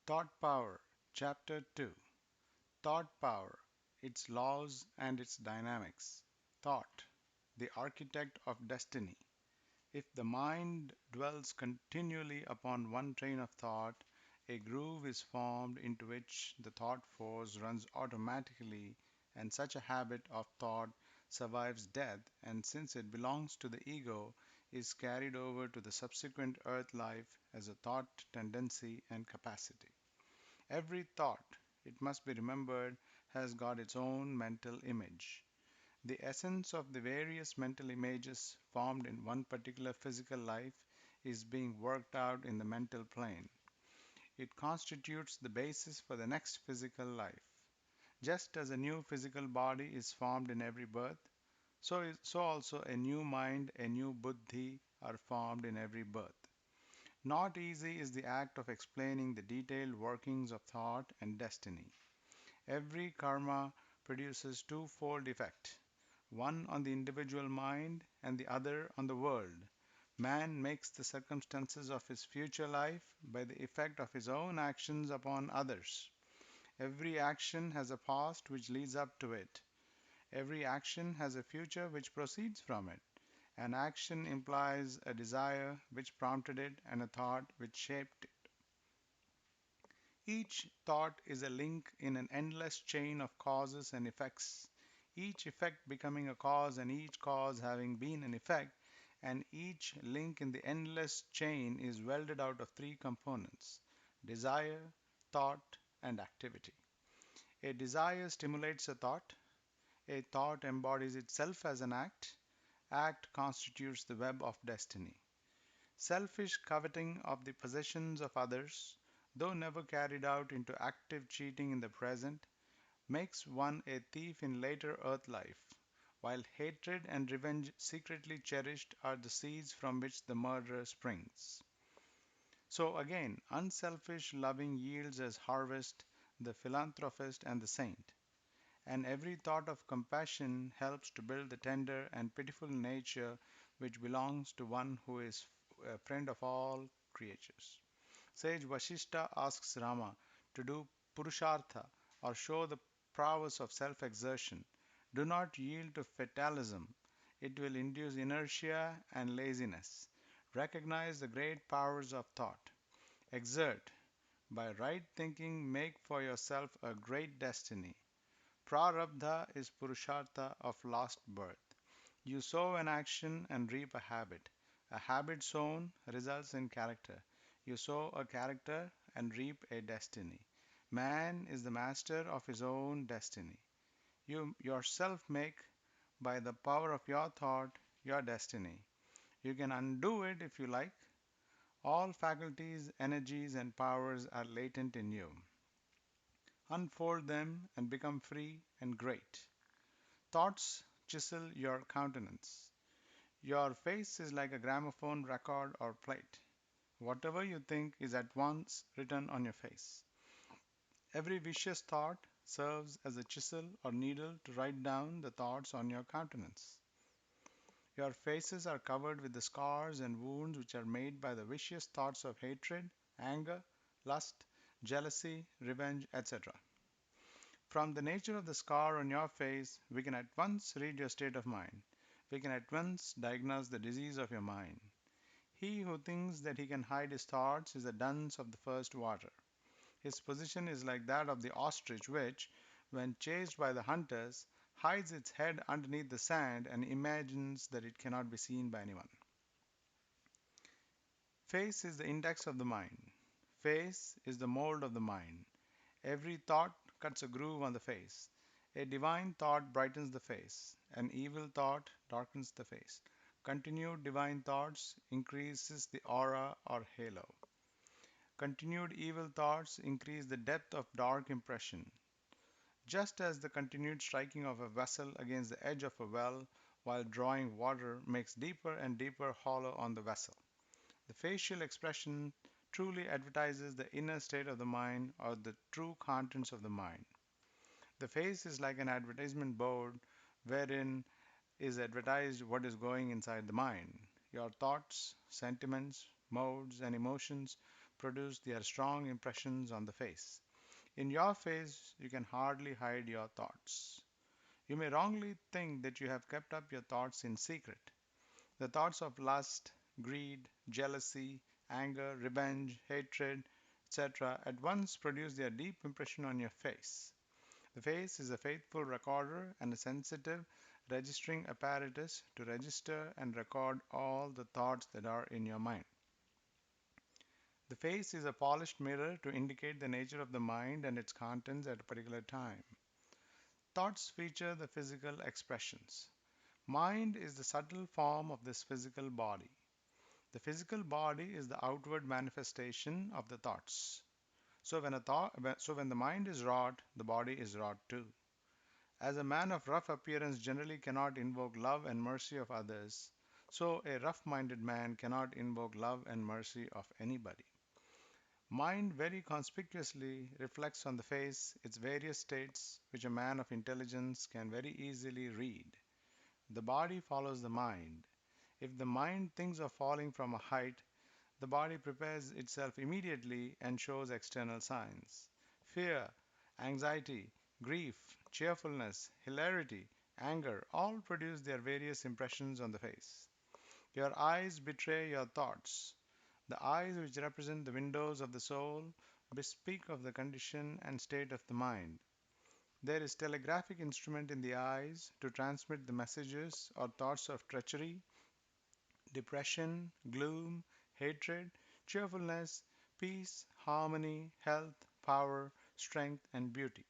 Thought Power, Chapter 2. Thought Power, its laws and its dynamics. Thought, the architect of destiny. If the mind dwells continually upon one train of thought, a groove is formed into which the thought force runs automatically, and such a habit of thought survives death, and since it belongs to the ego, is carried over to the subsequent earth life as a thought tendency and capacity. Every thought, it must be remembered, has got its own mental image. The essence of the various mental images formed in one particular physical life is being worked out in the mental plane. It constitutes the basis for the next physical life. Just as a new physical body is formed in every birth, so also a new mind, a new buddhi are formed in every birth. Not easy is the act of explaining the detailed workings of thought and destiny. Every karma produces twofold effect, one on the individual mind and the other on the world. Man makes the circumstances of his future life by the effect of his own actions upon others. Every action has a past which leads up to it. Every action has a future which proceeds from it. An action implies a desire which prompted it and a thought which shaped it. Each thought is a link in an endless chain of causes and effects, each effect becoming a cause and each cause having been an effect, and each link in the endless chain is welded out of three components: desire, thought, and activity. A desire stimulates a thought embodies itself as an act constitutes the web of destiny. Selfish coveting of the possessions of others, though never carried out into active cheating in the present, makes one a thief in later earth life, while hatred and revenge secretly cherished are the seeds from which the murderer springs. So again, unselfish loving yields as harvest the philanthropist and the saint, and every thought of compassion helps to build the tender and pitiful nature which belongs to one who is a friend of all creatures. Sage Vashishta asks Rama to do purushartha or show the prowess of self exertion. Do not yield to fatalism, it will induce inertia and laziness. Recognize the great powers of thought. Exert. By right thinking, make for yourself a great destiny. Prarabdha is Purushartha of last birth. You sow an action and reap a habit. A habit sown results in character. You sow a character and reap a destiny. Man is the master of his own destiny. You yourself make, by the power of your thought, your destiny. You can undo it if you like. All faculties, energies, and powers are latent in you. Unfold them and become free and great. Thoughts chisel your countenance. Your face is like a gramophone record or plate. Whatever you think is at once written on your face. Every vicious thought serves as a chisel or needle to write down the thoughts on your countenance. Your faces are covered with the scars and wounds which are made by the vicious thoughts of hatred, anger, lust, jealousy, revenge, etc. From the nature of the scar on your face, we can at once read your state of mind. We can at once diagnose the disease of your mind. He who thinks that he can hide his thoughts is a dunce of the first water. His position is like that of the ostrich which, when chased by the hunters, hides its head underneath the sand and imagines that it cannot be seen by anyone. Face is the index of the mind. Face is the mold of the mind. Every thought cuts a groove on the face. A divine thought brightens the face. An evil thought darkens the face. Continued divine thoughts increases the aura or halo. Continued evil thoughts increase the depth of dark impression. Just as the continued striking of a vessel against the edge of a well while drawing water makes deeper and deeper hollow on the vessel. The facial expression truly advertises the inner state of the mind or the true contents of the mind. The face is like an advertisement board wherein is advertised what is going inside the mind. Your thoughts, sentiments, modes, and emotions produce their strong impressions on the face. In your face, you can hardly hide your thoughts. You may wrongly think that you have kept up your thoughts in secret. The thoughts of lust, greed, jealousy, anger, revenge, hatred, etc., at once produce their deep impression on your face. The face is a faithful recorder and a sensitive registering apparatus to register and record all the thoughts that are in your mind. The face is a polished mirror to indicate the nature of the mind and its contents at a particular time. Thoughts feature the physical expressions. Mind is the subtle form of this physical body. The physical body is the outward manifestation of the thoughts. So when the mind is wrought, the body is wrought too. As a man of rough appearance generally cannot invoke love and mercy of others, so a rough-minded man cannot invoke love and mercy of anybody. Mind very conspicuously reflects on the face its various states, which a man of intelligence can very easily read. The body follows the mind. If the mind thinks of falling from a height, the body prepares itself immediately and shows external signs. Fear, anxiety, grief, cheerfulness, hilarity, anger all produce their various impressions on the face. Your eyes betray your thoughts. The eyes, which represent the windows of the soul, bespeak of the condition and state of the mind. There is telegraphic instrument in the eyes to transmit the messages or thoughts of treachery, depression, gloom, hatred, cheerfulness, peace, harmony, health, power, strength, and beauty.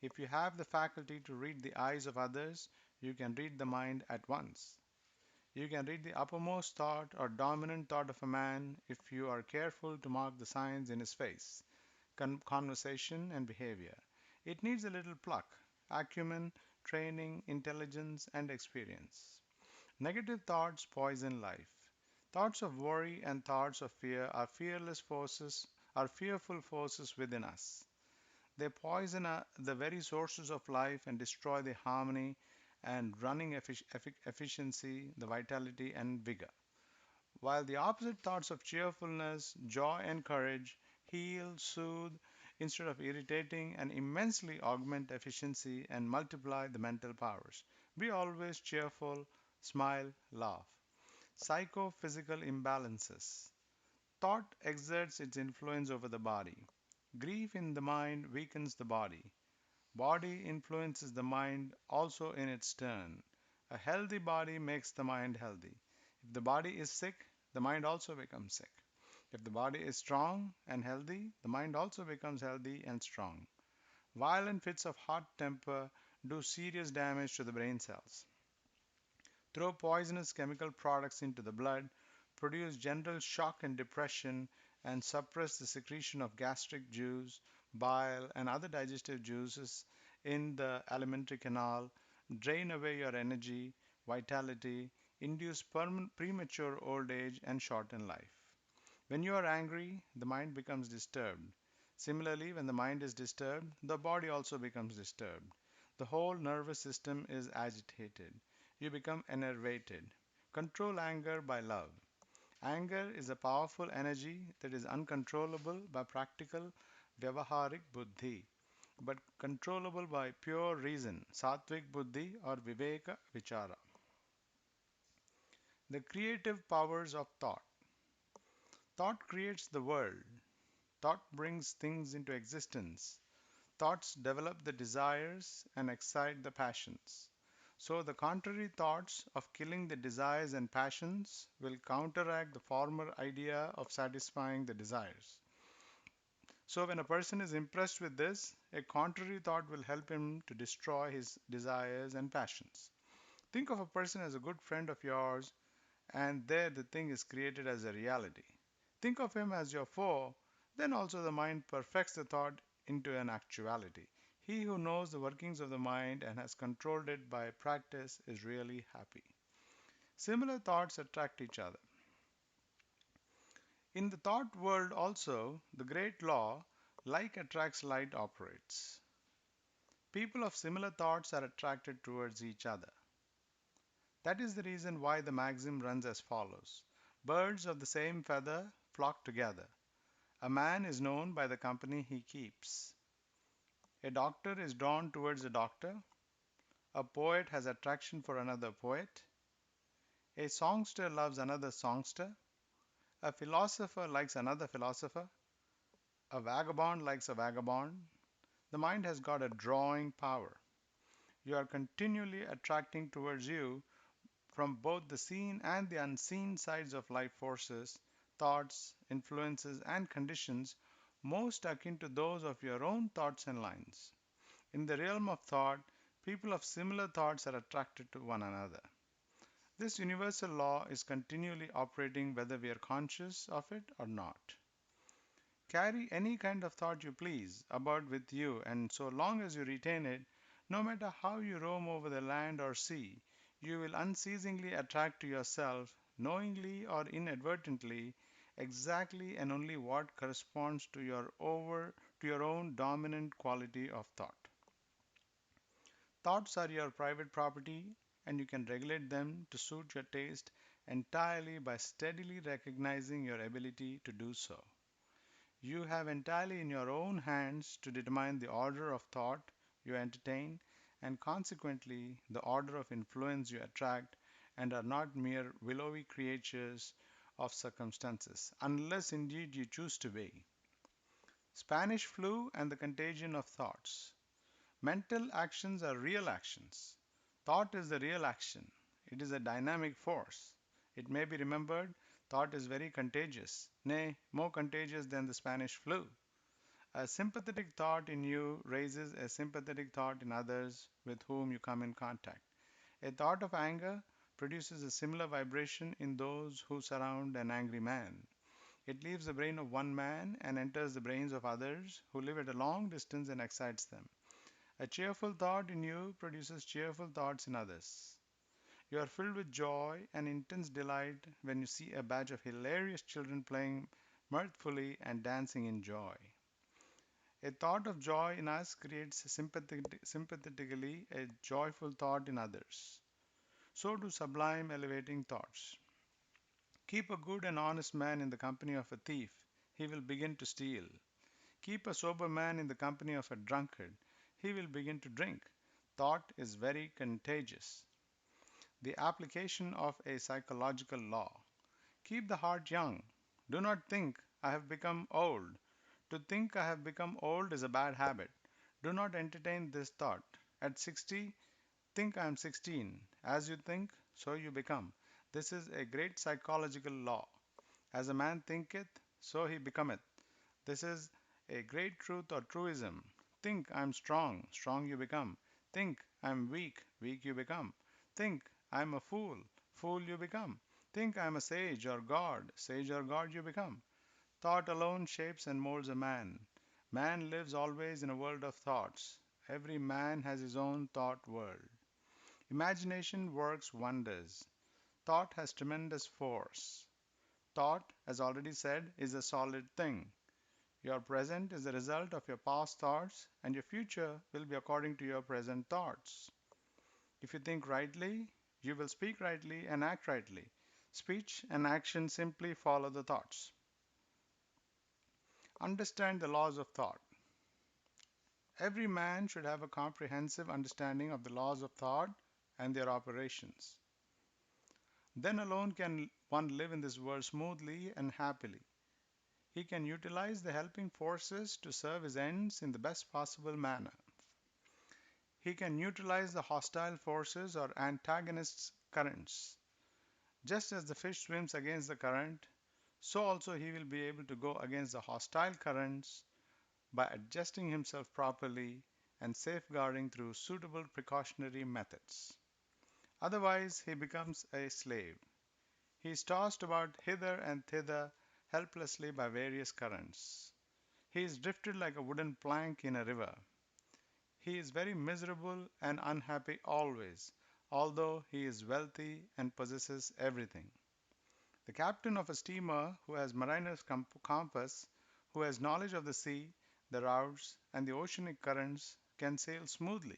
If you have the faculty to read the eyes of others, you can read the mind at once. You can read the uppermost thought or dominant thought of a man if you are careful to mark the signs in his face, conversation, and behavior. It needs a little pluck, acumen, training, intelligence, and experience. Negative thoughts poison life. Thoughts of worry and thoughts of fear are fearful forces within us. They poison the very sources of life and destroy the harmony and running efficiency, the vitality and vigor. While the opposite thoughts of cheerfulness, joy, and courage heal, soothe, instead of irritating, and immensely augment efficiency and multiply the mental powers. Be always cheerful, smile, laugh. Psychophysical imbalances. Thought exerts its influence over the body. Grief in the mind weakens the body. Body influences the mind also in its turn. A healthy body makes the mind healthy. If the body is sick, the mind also becomes sick. If the body is strong and healthy, the mind also becomes healthy and strong. Violent fits of hot temper do serious damage to the brain cells. Throw poisonous chemical products into the blood, produce general shock and depression, and suppress the secretion of gastric juice, bile, and other digestive juices in the alimentary canal, drain away your energy, vitality, induce premature old age, and shorten life. When you are angry, the mind becomes disturbed. Similarly, when the mind is disturbed, the body also becomes disturbed. The whole nervous system is agitated. You become enervated. Control anger by love. Anger is a powerful energy that is uncontrollable by practical Vyavaharik Buddhi, but controllable by pure reason, Sattvic Buddhi or Viveka Vichara. The creative powers of thought. Thought creates the world. Thought brings things into existence. Thoughts develop the desires and excite the passions. So the contrary thoughts of killing the desires and passions will counteract the former idea of satisfying the desires. So when a person is impressed with this, a contrary thought will help him to destroy his desires and passions. Think of a person as a good friend of yours, and there the thing is created as a reality. Think of him as your foe, then also the mind perfects the thought into an actuality. He who knows the workings of the mind and has controlled it by practice is really happy. Similar thoughts attract each other. In the thought world also, the great law, like attracts like operates. People of similar thoughts are attracted towards each other. That is the reason why the maxim runs as follows: birds of the same feather flock together. A man is known by the company he keeps. A doctor is drawn towards a doctor. A poet has attraction for another poet. A songster loves another songster. A philosopher likes another philosopher. A vagabond likes a vagabond. The mind has got a drawing power. You are continually attracting towards you from both the seen and the unseen sides of life forces, thoughts, influences, and conditions most akin to those of your own thoughts and lines. In the realm of thought, people of similar thoughts are attracted to one another. This universal law is continually operating whether we are conscious of it or not. Carry any kind of thought you please about with you, and so long as you retain it, no matter how you roam over the land or sea, you will unceasingly attract to yourself, knowingly or inadvertently, exactly and only what corresponds to your own dominant quality of thought. Thoughts are your private property, and you can regulate them to suit your taste entirely by steadily recognizing your ability to do so. You have entirely in your own hands to determine the order of thought you entertain and consequently the order of influence you attract, and are not mere willowy creatures of circumstances, unless indeed you choose to be. Spanish flu and the contagion of thoughts. Mental actions are real actions. Thought is the real action. It is a dynamic force. It may be remembered, thought is very contagious, nay, more contagious than the Spanish flu. A sympathetic thought in you raises a sympathetic thought in others with whom you come in contact. A thought of anger produces a similar vibration in those who surround an angry man. It leaves the brain of one man and enters the brains of others who live at a long distance and excites them. A cheerful thought in you produces cheerful thoughts in others. You are filled with joy and intense delight when you see a batch of hilarious children playing mirthfully and dancing in joy. A thought of joy in us creates sympathetically a joyful thought in others. So do sublime, elevating thoughts. Keep a good and honest man in the company of a thief, he will begin to steal. Keep a sober man in the company of a drunkard, he will begin to drink. Thought is very contagious. The application of a psychological law. Keep the heart young. Do not think, I have become old. To think I have become old is a bad habit. Do not entertain this thought. At 60, think I am 16. As you think, so you become. This is a great psychological law. As a man thinketh, so he becometh. This is a great truth or truism. Think I am strong, strong you become. Think I am weak, weak you become. Think I am a fool, fool you become. Think I am a sage or god you become. Thought alone shapes and molds a man. Man lives always in a world of thoughts. Every man has his own thought world. Imagination works wonders. Thought has tremendous force. Thought, as already said, is a solid thing. Your present is the result of your past thoughts, and your future will be according to your present thoughts. If you think rightly, you will speak rightly and act rightly. Speech and action simply follow the thoughts. Understand the laws of thought. Every man should have a comprehensive understanding of the laws of thought and their operations. Then alone can one live in this world smoothly and happily. He can utilize the helping forces to serve his ends in the best possible manner. He can neutralize the hostile forces or antagonists' currents. Just as the fish swims against the current, so also he will be able to go against the hostile currents by adjusting himself properly and safeguarding through suitable precautionary methods. Otherwise, he becomes a slave. He is tossed about hither and thither helplessly by various currents. He is drifted like a wooden plank in a river. He is very miserable and unhappy always, although he is wealthy and possesses everything. The captain of a steamer who has mariner's compass, who has knowledge of the sea, the routes, and the oceanic currents, can sail smoothly.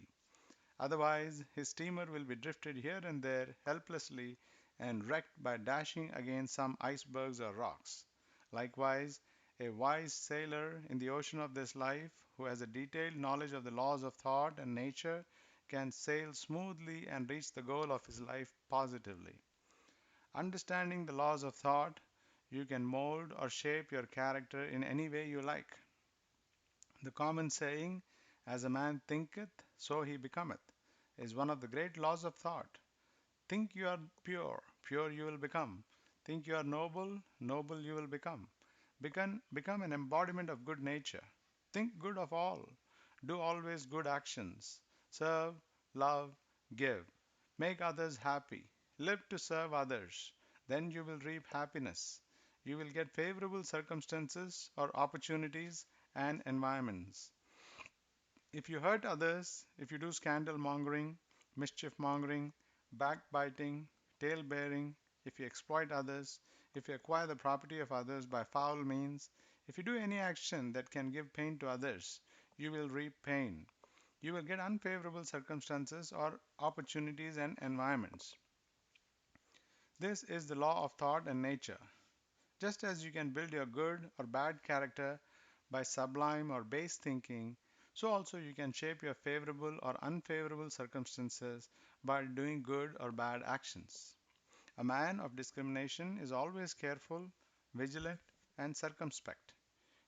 Otherwise, his steamer will be drifted here and there helplessly and wrecked by dashing against some icebergs or rocks. Likewise, A wise sailor in the ocean of this life, who has a detailed knowledge of the laws of thought and nature, can sail smoothly and reach the goal of his life positively. Understanding the laws of thought, you can mold or shape your character in any way you like. The common saying, "As a man thinketh, so he becometh," is one of the great laws of thought. Think you are pure, pure you will become. Think you are noble, noble you will become. Become an embodiment of good nature. Think good of all. Do always good actions. Serve, love, give. Make others happy. Live to serve others. Then you will reap happiness. You will get favorable circumstances or opportunities and environments. If you hurt others, if you do scandal mongering, mischief mongering, backbiting, tale bearing, if you exploit others, if you acquire the property of others by foul means, if you do any action that can give pain to others, you will reap pain. You will get unfavorable circumstances or opportunities and environments. This is the law of thought and nature. Just as you can build your good or bad character by sublime or base thinking, so also you can shape your favorable or unfavorable circumstances by doing good or bad actions. A man of discrimination is always careful, vigilant, and circumspect.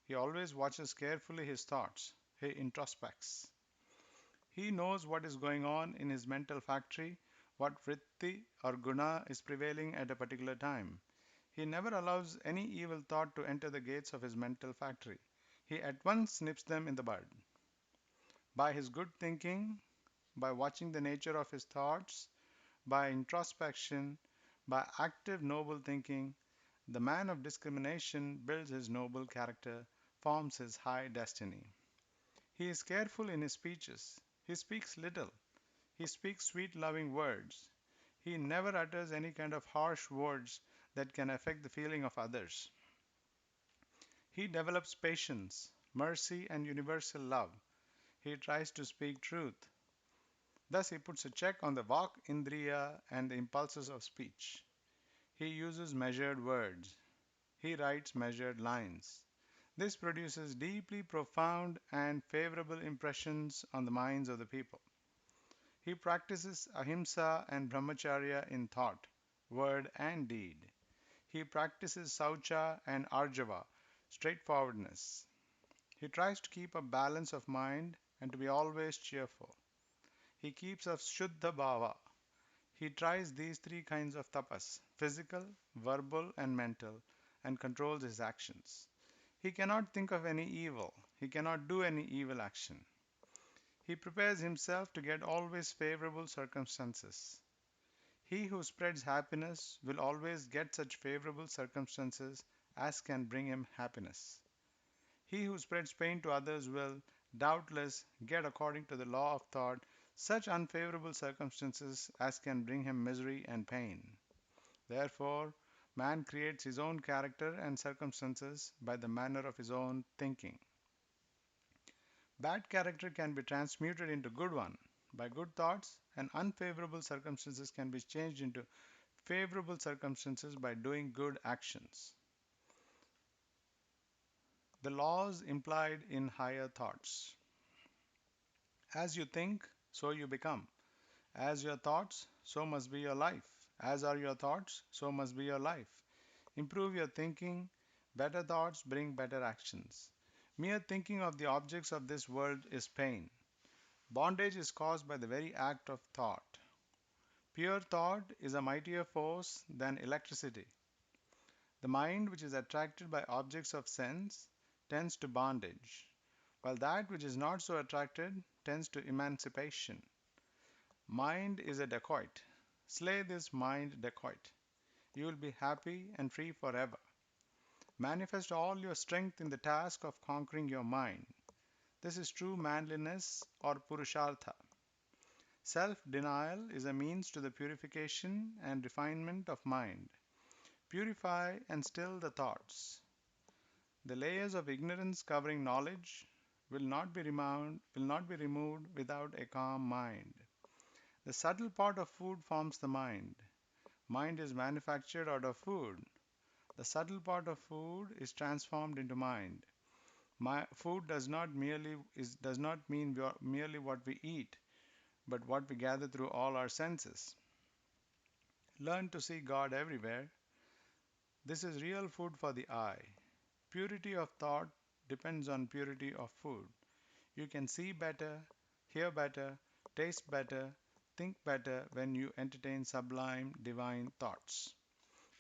He always watches carefully his thoughts. He introspects. He knows what is going on in his mental factory, what vritti or guna is prevailing at a particular time. He never allows any evil thought to enter the gates of his mental factory. He at once nips them in the bud. By his good thinking, by watching the nature of his thoughts, by introspection, by active noble thinking, the man of discrimination builds his noble character, forms his high destiny. He is careful in his speeches. He speaks little. He speaks sweet, loving words. He never utters any kind of harsh words that can affect the feeling of others. He develops patience, mercy, and universal love. He tries to speak truth. Thus, he puts a check on the vak indriya and the impulses of speech. He uses measured words. He writes measured lines. This produces deeply profound and favorable impressions on the minds of the people. He practices ahimsa and brahmacharya in thought, word, and deed. He practices saucha and arjava, straightforwardness. He tries to keep a balance of mind and to be always cheerful. He keeps a shuddha bhava. He tries these three kinds of tapas: physical, verbal, and mental, and controls his actions. He cannot think of any evil. He cannot do any evil action. He prepares himself to get always favorable circumstances. He who spreads happiness will always get such favorable circumstances as can bring him happiness. He who spreads pain to others will, doubtless, get, according to the law of thought, such unfavorable circumstances as can bring him misery and pain. Therefore, man creates his own character and circumstances by the manner of his own thinking. Bad character can be transmuted into good one by good thoughts, and unfavorable circumstances can be changed into favorable circumstances by doing good actions. The laws implied in higher thoughts. As you think, so you become. As your thoughts, so must be your life. As are your thoughts, so must be your life. Improve your thinking. Better thoughts bring better actions. Mere thinking of the objects of this world is pain. Bondage is caused by the very act of thought. Pure thought is a mightier force than electricity. The mind which is attracted by objects of sense tends to bondage, while that which is not so attracted tends to emancipation. Mind is a dacoit. Slay this mind dacoit. You will be happy and free forever. Manifest all your strength in the task of conquering your mind. This is true manliness or purushartha. Self-denial is a means to the purification and refinement of mind. Purify and still the thoughts. The layers of ignorance covering knowledge will not be removed without a calm mind. The subtle part of food forms the mind. Mind is manufactured out of food. The subtle part of food is transformed into mind. Food does not mean merely what we eat, but what we gather through all our senses. Learn to see God everywhere. This is real food for the eye. Purity of thought depends on purity of food. You can see better, hear better, taste better, think better when you entertain sublime divine thoughts.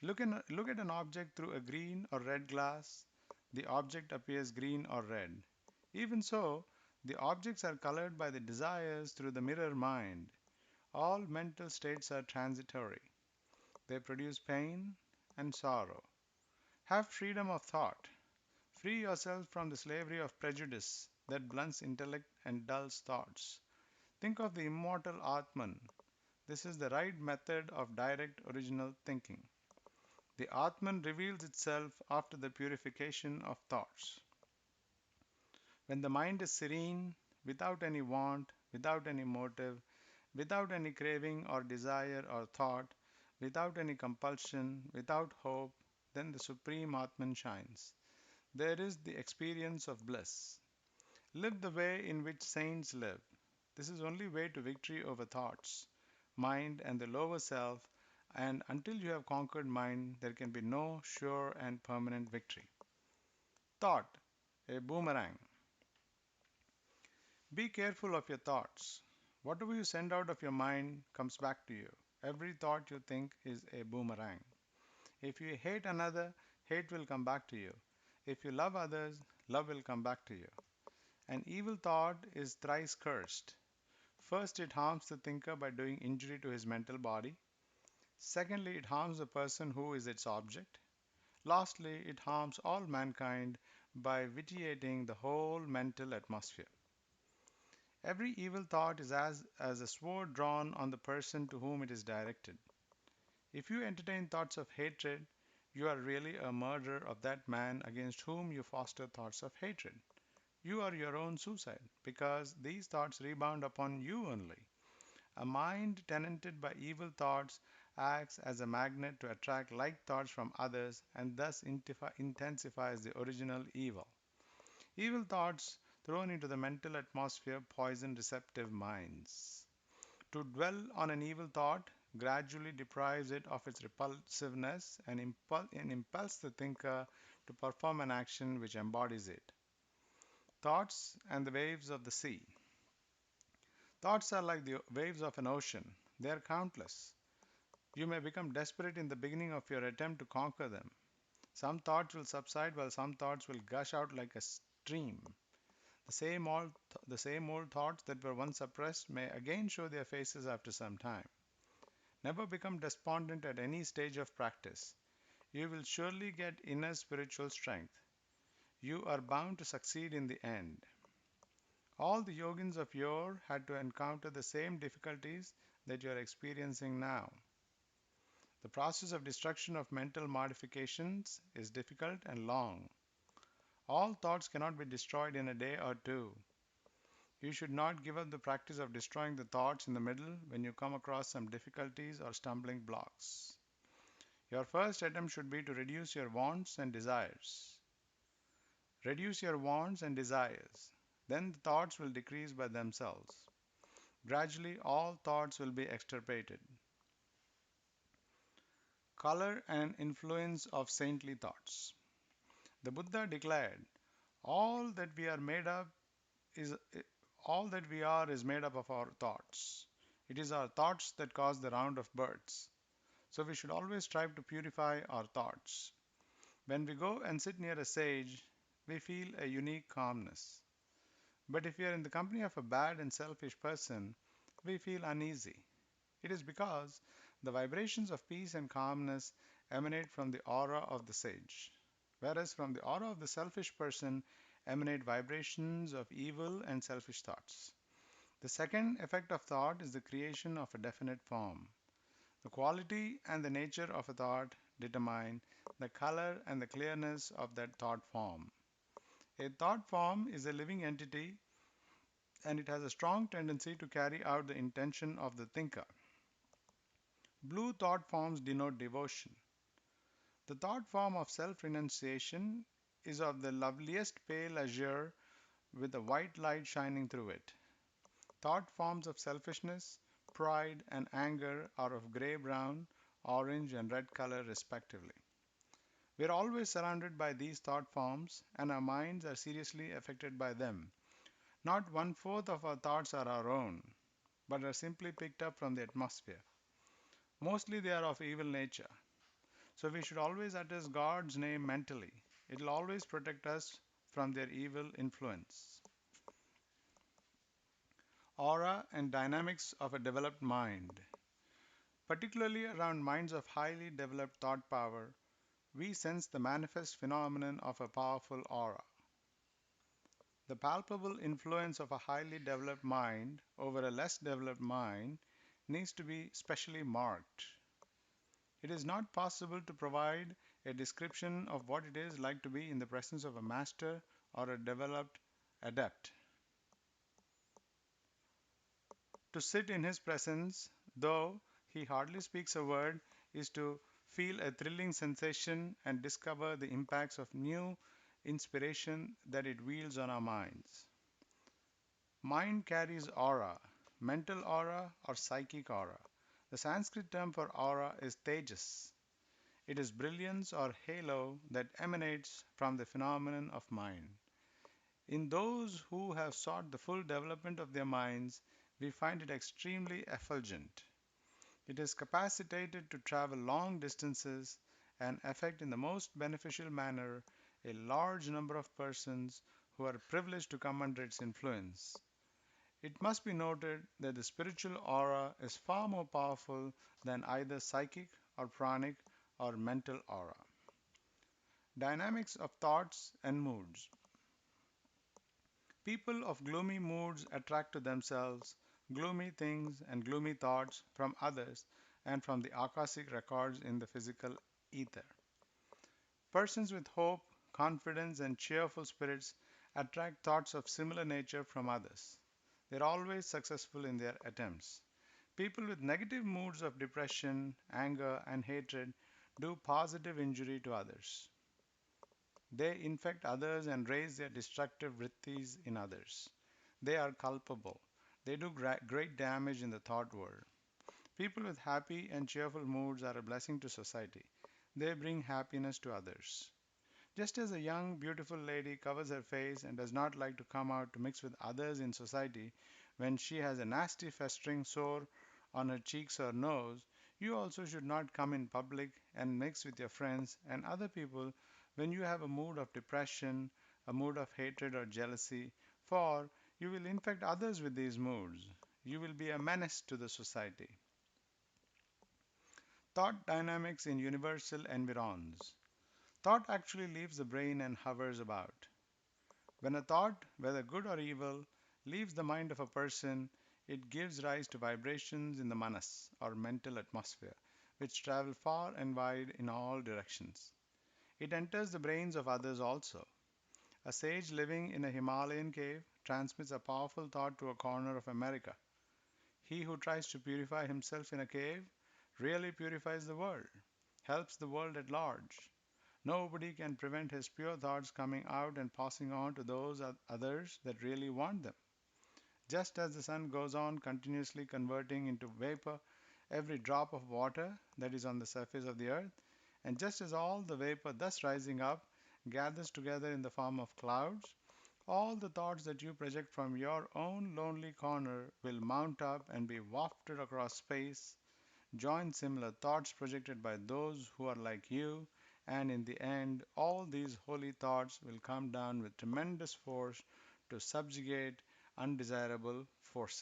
Look at an object through a green or red glass. The object appears green or red. Even so, the objects are colored by the desires through the mirror mind. All mental states are transitory. They produce pain and sorrow. Have freedom of thought. Free yourself from the slavery of prejudice that blunts intellect and dulls thoughts. Think of the immortal Atman. This is the right method of direct original thinking. The Atman reveals itself after the purification of thoughts. When the mind is serene, without any want, without any motive, without any craving or desire or thought, without any compulsion, without hope, then the Supreme Atman shines. There is the experience of bliss. Live the way in which saints live. This is only way to victory over thoughts, mind, and the lower self, and until you have conquered mind, there can be no sure and permanent victory. Thought, a boomerang. Be careful of your thoughts. Whatever you send out of your mind comes back to you. Every thought you think is a boomerang. If you hate another, hate will come back to you. If you love others, love will come back to you. An evil thought is thrice cursed. First, it harms the thinker by doing injury to his mental body. Secondly, it harms the person who is its object. Lastly, it harms all mankind by vitiating the whole mental atmosphere. Every evil thought is as a sword drawn on the person to whom it is directed. If you entertain thoughts of hatred, you are really a murderer of that man against whom you foster thoughts of hatred. You are your own suicide because these thoughts rebound upon you only. A mind tenanted by evil thoughts acts as a magnet to attract like thoughts from others and thus intensifies the original evil. Evil thoughts thrown into the mental atmosphere poison receptive minds. To dwell on an evil thought gradually deprives it of its repulsiveness and impels the thinker to perform an action which embodies it. Thoughts and the waves of the sea. Thoughts are like the waves of an ocean. They are countless. You may become desperate in the beginning of your attempt to conquer them. Some thoughts will subside while some thoughts will gush out like a stream. The same old thoughts that were once suppressed may again show their faces after some time. Never become despondent at any stage of practice. You will surely get inner spiritual strength. You are bound to succeed in the end. All the yogins of yore had to encounter the same difficulties that you are experiencing now. The process of destruction of mental modifications is difficult and long. All thoughts cannot be destroyed in a day or two. You should not give up the practice of destroying the thoughts in the middle when you come across some difficulties or stumbling blocks. Your first attempt should be to reduce your wants and desires. Reduce your wants and desires. Then the thoughts will decrease by themselves. Gradually, all thoughts will be extirpated. Color and influence of saintly thoughts. The Buddha declared, "All that we are made up is all that we are is made up of our thoughts. It is our thoughts that cause the round of births. So we should always strive to purify our thoughts. When we go and sit near a sage, we feel a unique calmness. But if we are in the company of a bad and selfish person, we feel uneasy. It is because the vibrations of peace and calmness emanate from the aura of the sage, whereas from the aura of the selfish person emanate vibrations of evil and selfish thoughts. The second effect of thought is the creation of a definite form. The quality and the nature of a thought determine the color and the clearness of that thought form. A thought form is a living entity and it has a strong tendency to carry out the intention of the thinker. Blue thought forms denote devotion. The thought form of self renunciation is of the loveliest pale azure with a white light shining through it. Thought forms of selfishness, pride, and anger are of gray brown, orange, and red color, respectively. We are always surrounded by these thought forms, and our minds are seriously affected by them. Not one fourth of our thoughts are our own, but are simply picked up from the atmosphere. Mostly they are of evil nature. So we should always utter God's name mentally. It will always protect us from their evil influence. Aura and dynamics of a developed mind. Particularly around minds of highly developed thought power, we sense the manifest phenomenon of a powerful aura. The palpable influence of a highly developed mind over a less developed mind needs to be specially marked. It is not possible to provide a description of what it is like to be in the presence of a master or a developed adept. To sit in his presence, though he hardly speaks a word, is to feel a thrilling sensation and discover the impacts of new inspiration that it wields on our minds. Mind carries aura, mental aura or psychic aura. The Sanskrit term for aura is tejas. It is brilliance or halo that emanates from the phenomenon of mind. In those who have sought the full development of their minds, we find it extremely effulgent. It is capacitated to travel long distances and affect in the most beneficial manner a large number of persons who are privileged to come under its influence. It must be noted that the spiritual aura is far more powerful than either psychic or pranic or mental aura. Dynamics of thoughts and moods. People of gloomy moods attract to themselves gloomy things and gloomy thoughts from others and from the Akashic records in the physical ether. Persons with hope, confidence, and cheerful spirits attract thoughts of similar nature from others. They are always successful in their attempts. People with negative moods of depression, anger, and hatred do positive injury to others. They infect others and raise their destructive vrittis in others. They are culpable. They do great damage in the thought world. People with happy and cheerful moods are a blessing to society. They bring happiness to others. Just as a young, beautiful lady covers her face and does not like to come out to mix with others in society when she has a nasty festering sore on her cheeks or nose, you also should not come in public and mix with your friends and other people when you have a mood of depression, a mood of hatred or jealousy, for you will infect others with these moods. You will be a menace to the society. Thought dynamics in universal environs. Thought actually leaves the brain and hovers about. When a thought, whether good or evil, leaves the mind of a person, it gives rise to vibrations in the manas, or mental atmosphere, which travel far and wide in all directions. It enters the brains of others also. A sage living in a Himalayan cave transmits a powerful thought to a corner of America. He who tries to purify himself in a cave really purifies the world, helps the world at large. Nobody can prevent his pure thoughts coming out and passing on to those others that really want them. Just as the sun goes on continuously converting into vapor every drop of water that is on the surface of the earth, and just as all the vapor thus rising up gathers together in the form of clouds, all the thoughts that you project from your own lonely corner will mount up and be wafted across space. Join similar thoughts projected by those who are like you, and in the end, all these holy thoughts will come down with tremendous force to subjugate undesirable forces.